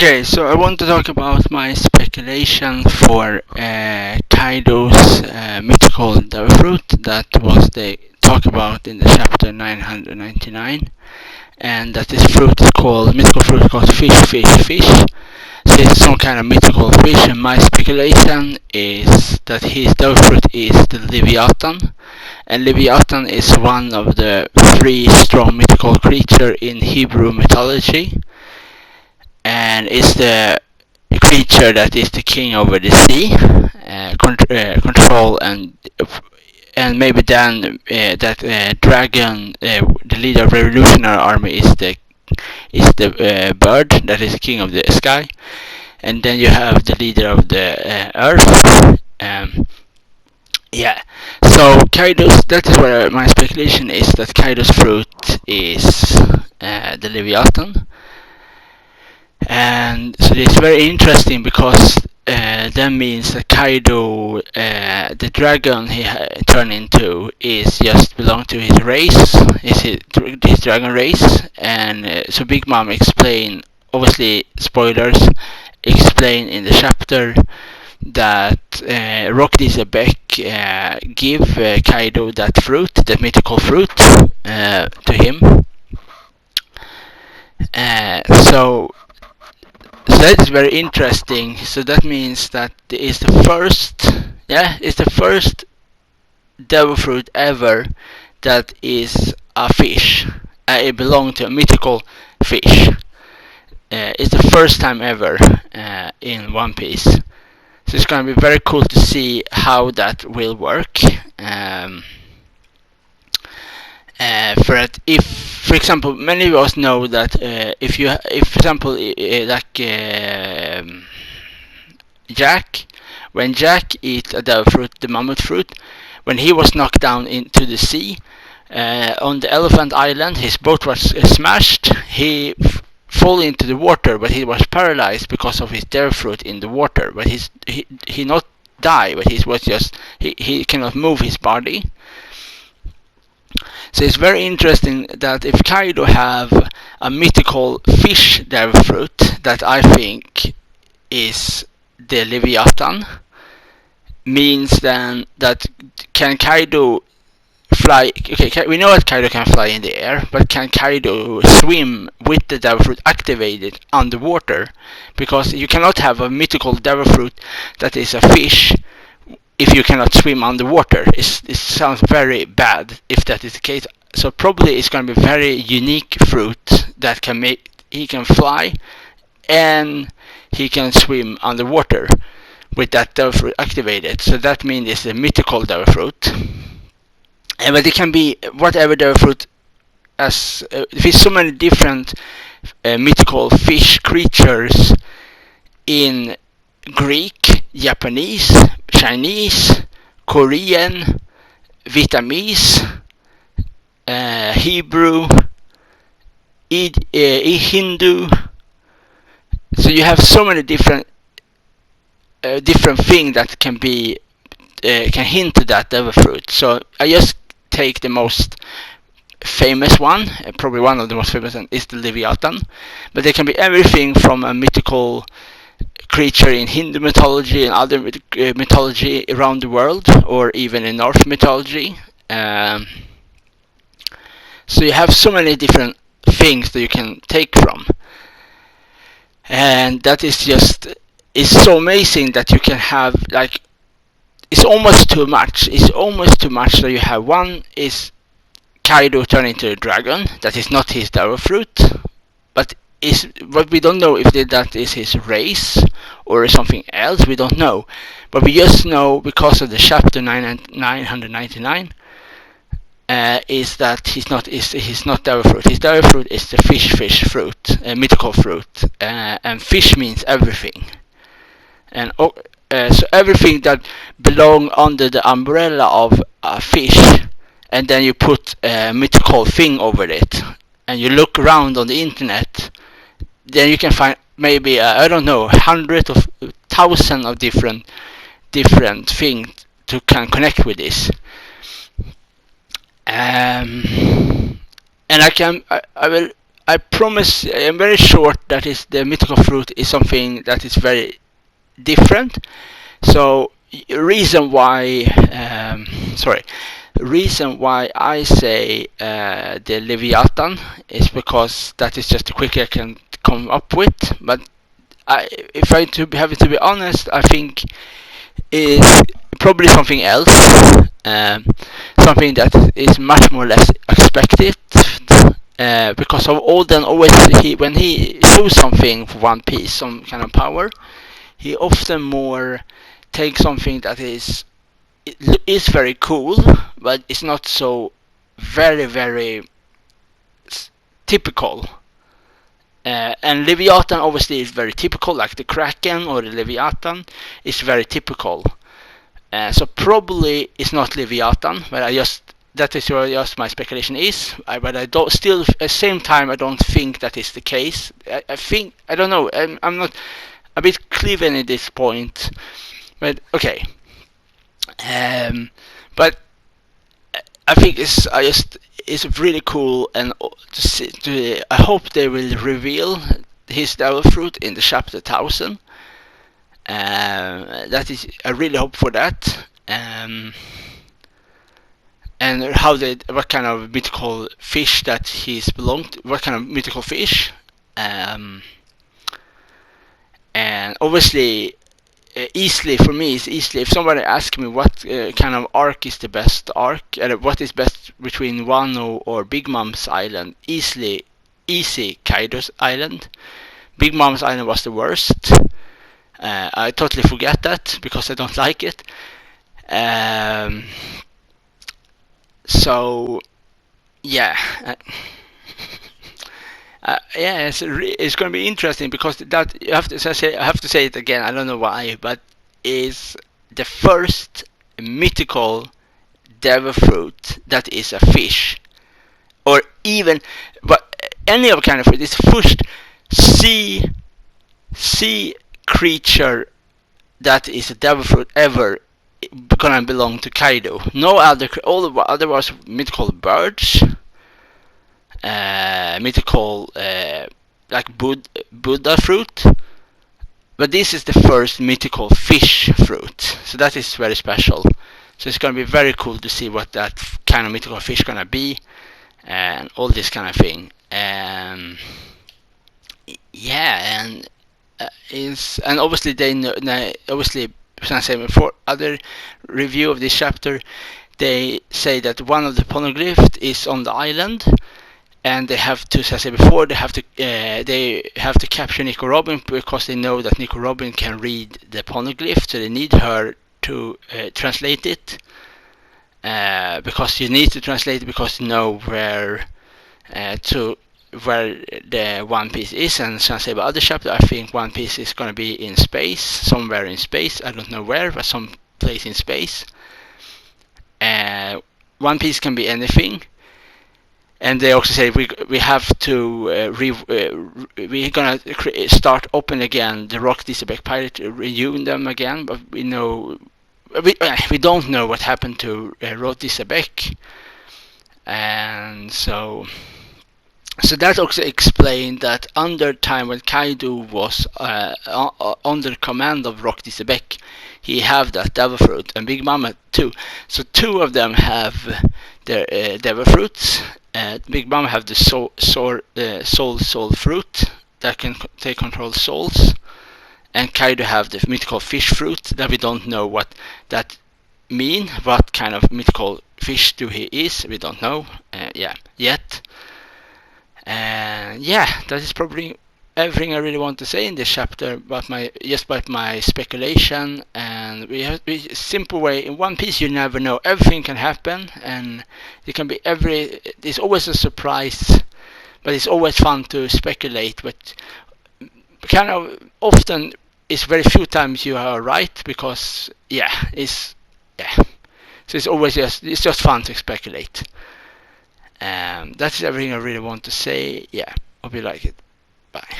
Okay, so I want to talk about my speculation for Kaidos mythical devil fruit that was they talk about in the chapter 999, and that this fruit is called mythical fruit called fish. So it's some kind of mythical fish, and my speculation is that his devil fruit is the leviathan, and leviathan is one of the three strong mythical creature in Hebrew mythology, and is the creature that is the king over the sea, control and maybe then that dragon, the leader of revolutionary army, is the bird that is the king of the sky, and then you have the leader of the earth. Yeah, so Kaidos, that is where my speculation is, that Kaidos fruit is the leviathan. And so it's very interesting because that means that Kaido, the dragon he turned into, is just belong to his race, is his dragon race, and so Big Mom explain, obviously spoilers, explain in the chapter that Rock Beck give Kaido that fruit, that mythical fruit, to him. So that is very interesting. So that means that it's the first devil fruit ever that is a fish. It belongs to a mythical fish. It's the first time ever in One Piece. So it's gonna be very cool to see how that will work. For example, many of us know that if for example, Jack, when Jack eat a devil fruit, the mammoth fruit, when he was knocked down into the sea, on the Elephant Island, his boat was smashed. He fall into the water, but he was paralyzed because of his devil fruit in the water. But he not die, but he cannot move his body. So it's very interesting that if Kaido have a mythical fish devil fruit that I think is the Leviathan, means then that can Kaido fly? Okay, we know that Kaido can fly in the air, but can Kaido swim with the devil fruit activated underwater? Because you cannot have a mythical devil fruit that is a fish if you cannot swim underwater. It sounds very bad if that is the case. So probably it's going to be very unique fruit that can make he can fly and he can swim underwater with that devil fruit activated. So that means it's a mythical devil fruit. But it can be whatever devil fruit, as there's so many different mythical fish creatures in Greek, Japanese, Chinese, Korean, Vietnamese, Hebrew, Hindu. So you have so many different things that can hint to that devil fruit. So I just take the most famous one, probably one of the most famous, is the Leviathan. But there can be everything from a mythical creature in Hindu mythology and other mythology around the world, or even in Norse mythology. So you have so many different things that you can take from, and that is just, it's so amazing that you can have, like, it's almost too much. It's almost too much that you have one is Kaido turn into a dragon. That is not his devil fruit, but we don't know if that is his race or something else. We don't know, but we just know because of the chapter 999 is that he's not devil fruit. His devil fruit is the fish fruit, mythical fruit, and fish means everything, and so everything that belong under the umbrella of a fish, and then you put a mythical thing over it, and you look around on the internet, then you can find maybe I don't know, hundreds of thousands of different things to can connect with this. And I I promise, I'm very short that is the mythical fruit is something that is very different. So reason why, reason why I say the leviathan is because that is just the quicker I can come up with. But if I have to be honest, I think is probably something else, something that is much more less expected. Because of Alden, always when he shows something for One Piece, some kind of power, he often more takes something that is very cool, but it's not so very typical. And Leviathan obviously is very typical, like the Kraken or the Leviathan is very typical. So probably it's not Leviathan, but that is what just my speculation is. But I don't still at the same time I don't think that is the case. I think I don't know. I'm not a bit clever at this point, but okay. But I think it's really cool, and I hope they will reveal his devil fruit in the chapter 1000. That is, I really hope for that. And what kind of mythical fish that he's belonged to, what kind of mythical fish. And obviously, easily for me is easily if somebody asks me what kind of arc is the best arc, what is best between Wano or Big Mom's Island, easy Kaidos Island. Big Mom's Island was the worst. I totally forget that because I don't like it. So yeah. Yeah, it's going to be interesting because that I have to say it again. I don't know why, but is the first mythical devil fruit that is a fish, or even but any other kind of fruit. It's the first sea creature that is a devil fruit ever gonna belong to Kaido. No other, all the other was mythical birds. Mythical like Buddha fruit, but this is the first mythical fish fruit, so that is very special. So it's gonna be very cool to see what that kind of mythical fish gonna be, and all this kind of thing. Yeah, and and obviously they know, obviously, as I said before, other review of this chapter, they say that one of the poneglyphs is on the island. And they have to, as I said before, they have to capture Nico Robin because they know that Nico Robin can read the poneglyph, so they need her to translate it. Because you need to translate it because you know where the One Piece is. And as I say about other chapter, I think One Piece is going to be in space, somewhere in space. I don't know where, but some place in space. One Piece can be anything. And they also say we have to we're gonna start open again the Rock Disabek pirate, reviewing them again, but we don't know what happened to Rock Disabek, and so that also explained that under time when Kaido was under command of Rock Disabek, he have that devil fruit, and Big Mama too. So two of them have their devil fruits. Big Mama have the soul fruit that can take control souls, and Kaido have the mythical fish fruit that we don't know what that mean. What kind of mythical fish he is? We don't know. Yet. And that is probably everything I really want to say in this chapter about my speculation. And we have a simple way in One Piece. You never know; everything can happen, and it can be It's always a surprise, but it's always fun to speculate. But kind of often, it's very few times you are right because So it's always just fun to speculate. That's everything I really want to say. Hope you like it. Bye.